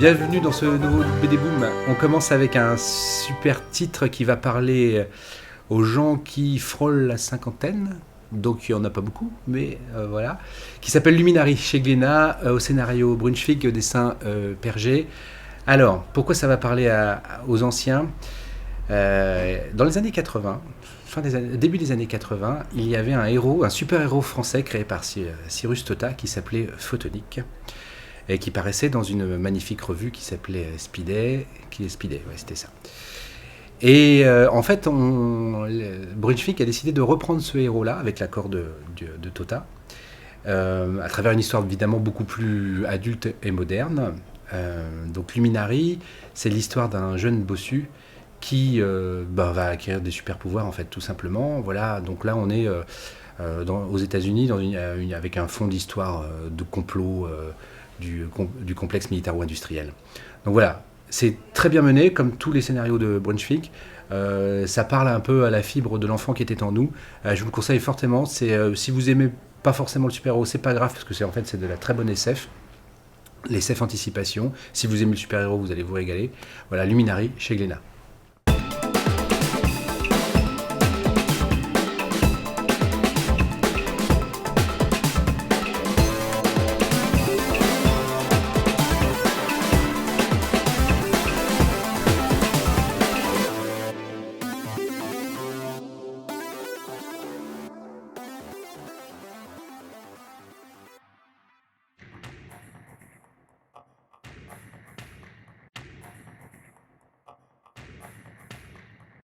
Bienvenue dans ce nouveau BD Boom. On commence avec un super titre qui va parler aux gens qui frôlent la cinquantaine. Donc il n'y en a pas beaucoup, mais voilà. Qui s'appelle Luminary chez Glénat, au scénario Brunswick, au dessin Perger. Alors, pourquoi ça va parler aux anciens Dans les années 80, début des années 80, il y avait un super-héros français créé par Cyrus Tota qui s'appelait Photonique et qui paraissait dans une magnifique revue qui s'appelait Speeday, ouais, c'était ça. Et en fait, Brunswick a décidé de reprendre ce héros-là avec l'accord de Tota, à travers une histoire évidemment beaucoup plus adulte et moderne. Donc Luminary, c'est l'histoire d'un jeune bossu qui va acquérir des super pouvoirs en fait, tout simplement. Voilà, donc là on est aux États-Unis avec un fond d'histoire de complot du complexe militaro-industriel. Donc voilà, c'est très bien mené, comme tous les scénarios de Brunswick. Ça parle un peu à la fibre de l'enfant qui était en nous. Je vous le conseille fortement. Si vous aimez pas forcément le super-héros, c'est pas grave, parce que c'est de la très bonne SF. L'SF anticipation. Si vous aimez le super-héros, vous allez vous régaler. Voilà, Luminary chez Glénat.